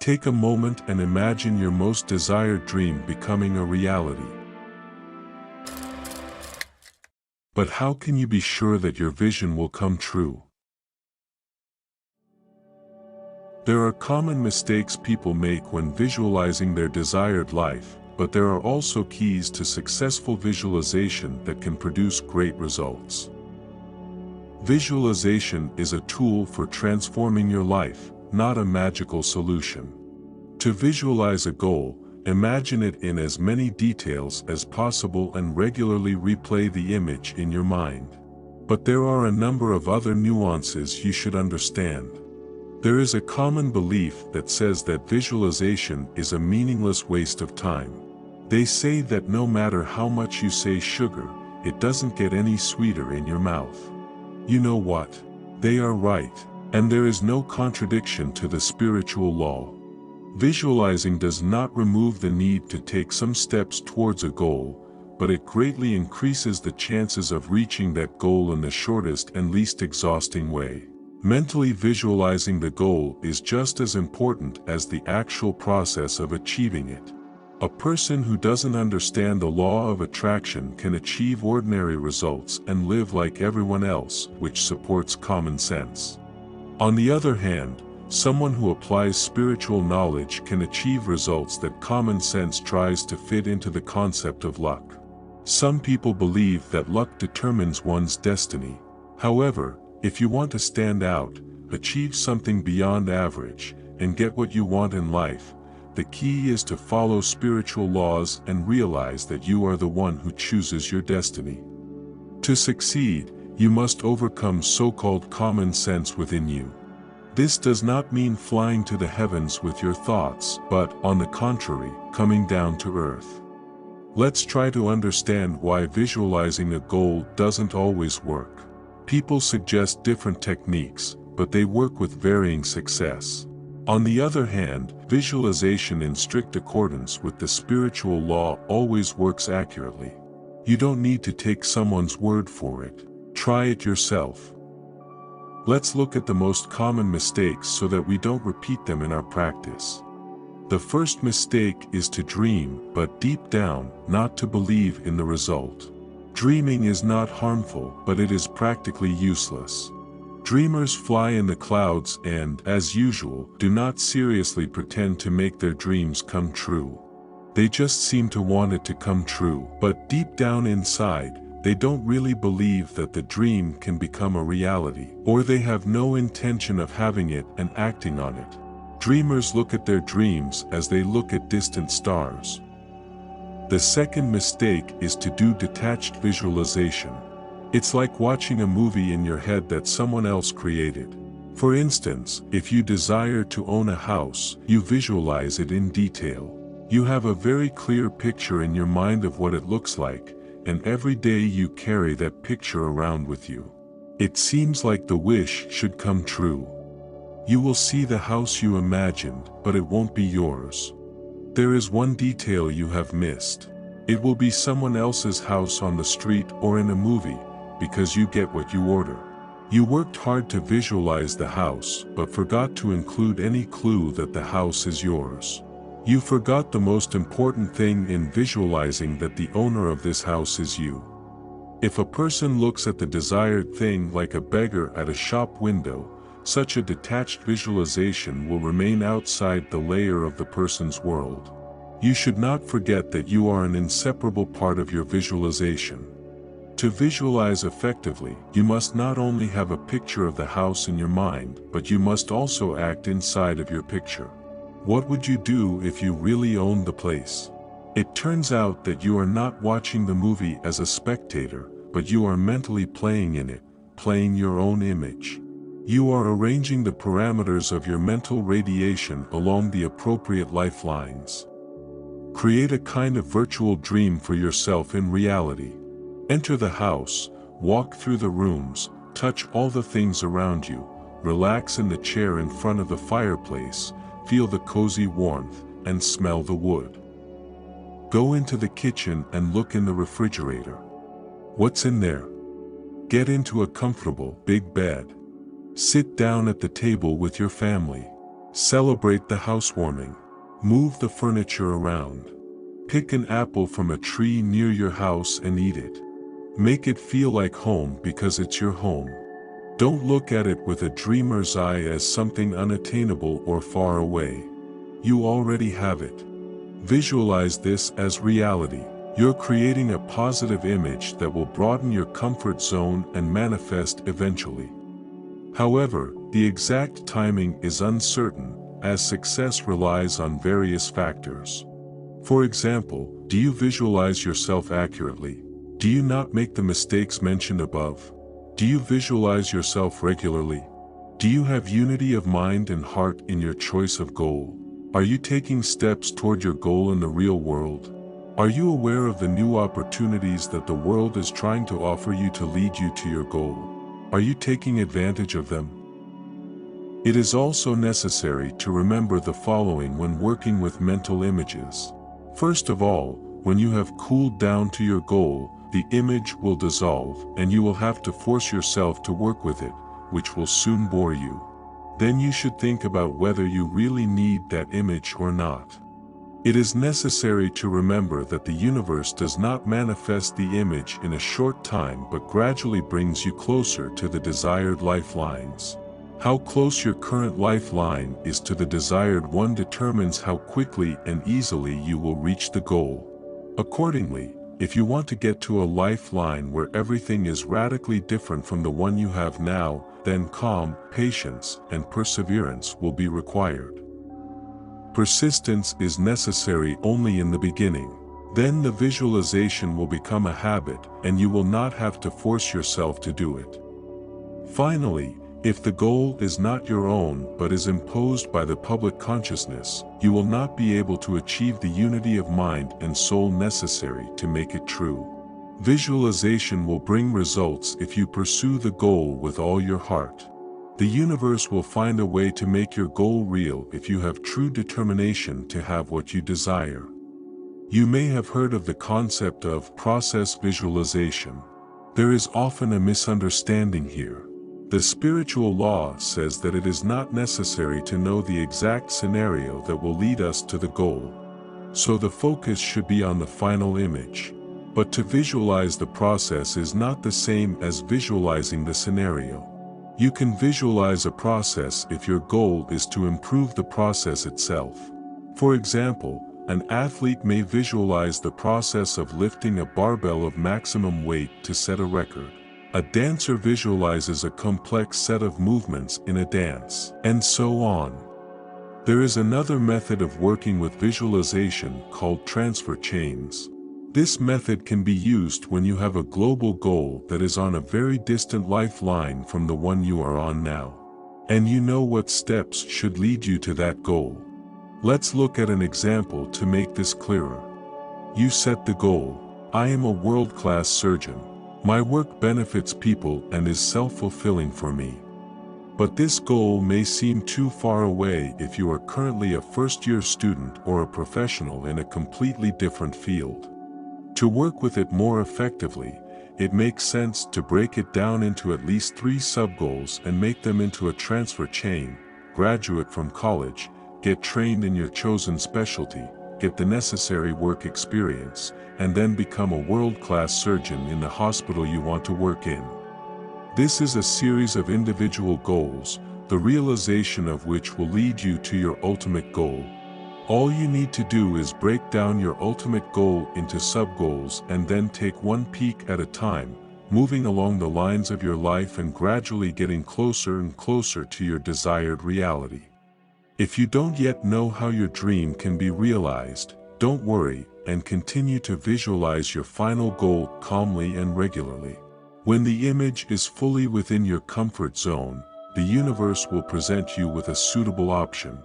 Take a moment and imagine your most desired dream becoming a reality. But how can you be sure that your vision will come true? There are common mistakes people make when visualizing their desired life, but there are also keys to successful visualization that can produce great results. Visualization is a tool for transforming your life, not a magical solution. To visualize a goal, imagine it in as many details as possible and regularly replay the image in your mind. But there are a number of other nuances you should understand. There is a common belief that says that visualization is a meaningless waste of time. They say that no matter how much you say sugar, it doesn't get any sweeter in your mouth. You know what? They are right, and there is no contradiction to the spiritual law. Visualizing does not remove the need to take some steps towards a goal, but it greatly increases the chances of reaching that goal in the shortest and least exhausting way. Mentally visualizing the goal is just as important as the actual process of achieving it. A person who doesn't understand the law of attraction can achieve ordinary results and live like everyone else, which supports common sense. On the other hand, someone who applies spiritual knowledge can achieve results that common sense tries to fit into the concept of luck. Some people believe that luck determines one's destiny. However, if you want to stand out, achieve something beyond average, and get what you want in life, the key is to follow spiritual laws and realize that you are the one who chooses your destiny. To succeed, you must overcome so-called common sense within you. This does not mean flying to the heavens with your thoughts, but, on the contrary, coming down to earth. Let's try to understand why visualizing a goal doesn't always work. People suggest different techniques, but they work with varying success. On the other hand, visualization in strict accordance with the spiritual law always works accurately. You don't need to take someone's word for it. Try it yourself. Let's look at the most common mistakes so that we don't repeat them in our practice. The first mistake is to dream, but deep down, not to believe in the result. Dreaming is not harmful, but it is practically useless. Dreamers fly in the clouds and, as usual, do not seriously pretend to make their dreams come true. They just seem to want it to come true, but deep down inside, they don't really believe that the dream can become a reality, or they have no intention of having it and acting on it. Dreamers look at their dreams as they look at distant stars. The second mistake is to do detached visualization. It's like watching a movie in your head that someone else created. For instance, if you desire to own a house, you visualize it in detail. You have a very clear picture in your mind of what it looks like, and every day you carry that picture around with you. It seems like the wish should come true. You will see the house you imagined, but it won't be yours. There is one detail you have missed. It will be someone else's house on the street or in a movie, because you get what you order. You worked hard to visualize the house, but forgot to include any clue that the house is yours. You forgot the most important thing in visualizing, that the owner of this house is you. If a person looks at the desired thing like a beggar at a shop window, such a detached visualization will remain outside the layer of the person's world. You should not forget that you are an inseparable part of your visualization. To visualize effectively, you must not only have a picture of the house in your mind, but you must also act inside of your picture. What would you do if you really owned the place? It turns out that you are not watching the movie as a spectator, but you are mentally playing in it, playing your own image. You are arranging the parameters of your mental radiation along the appropriate lifelines. Create a kind of virtual dream for yourself in reality. Enter the house, walk through the rooms, touch all the things around you, relax in the chair in front of the fireplace, feel the cozy warmth, and smell the wood. Go into the kitchen and look in the refrigerator. What's in there? Get into a comfortable, big bed. Sit down at the table with your family. Celebrate the housewarming. Move the furniture around. Pick an apple from a tree near your house and eat it. Make it feel like home because it's your home. Don't look at it with a dreamer's eye as something unattainable or far away. You already have it. Visualize this as reality. You're creating a positive image that will broaden your comfort zone and manifest eventually. However, the exact timing is uncertain, as success relies on various factors. For example, do you visualize yourself accurately? Do you not make the mistakes mentioned above? Do you visualize yourself regularly? Do you have unity of mind and heart in your choice of goal? Are you taking steps toward your goal in the real world? Are you aware of the new opportunities that the world is trying to offer you to lead you to your goal? Are you taking advantage of them? It is also necessary to remember the following when working with mental images. First of all, when you have cooled down to your goal, the image will dissolve and you will have to force yourself to work with it, which will soon bore you. Then you should think about whether you really need that image or not. It is necessary to remember that the universe does not manifest the image in a short time but gradually brings you closer to the desired lifelines. How close your current lifeline is to the desired one determines how quickly and easily you will reach the goal. Accordingly, if you want to get to a lifeline where everything is radically different from the one you have now, then calm, patience, and perseverance will be required. Persistence is necessary only in the beginning. Then the visualization will become a habit and you will not have to force yourself to do it. Finally, if the goal is not your own but is imposed by the public consciousness, you will not be able to achieve the unity of mind and soul necessary to make it true. Visualization will bring results if you pursue the goal with all your heart. The universe will find a way to make your goal real if you have true determination to have what you desire. You may have heard of the concept of process visualization. There is often a misunderstanding here. The spiritual law says that it is not necessary to know the exact scenario that will lead us to the goal. So the focus should be on the final image. But to visualize the process is not the same as visualizing the scenario. You can visualize a process if your goal is to improve the process itself. For example, an athlete may visualize the process of lifting a barbell of maximum weight to set a record. A dancer visualizes a complex set of movements in a dance, and so on. There is another method of working with visualization called transfer chains. This method can be used when you have a global goal that is on a very distant lifeline from the one you are on now. And you know what steps should lead you to that goal. Let's look at an example to make this clearer. You set the goal. I am a world-class surgeon. My work benefits people and is self-fulfilling for me. But this goal may seem too far away if you are currently a first-year student or a professional in a completely different field. To work with it more effectively, it makes sense to break it down into at least 3 sub-goals and make them into a transfer chain. Graduate from college, get trained in your chosen specialty, get the necessary work experience, and then become a world-class surgeon in the hospital you want to work in. This is a series of individual goals, the realization of which will lead you to your ultimate goal. All you need to do is break down your ultimate goal into sub-goals and then take one peak at a time, moving along the lines of your life and gradually getting closer and closer to your desired reality. If you don't yet know how your dream can be realized, don't worry, and continue to visualize your final goal calmly and regularly. When the image is fully within your comfort zone, the universe will present you with a suitable option.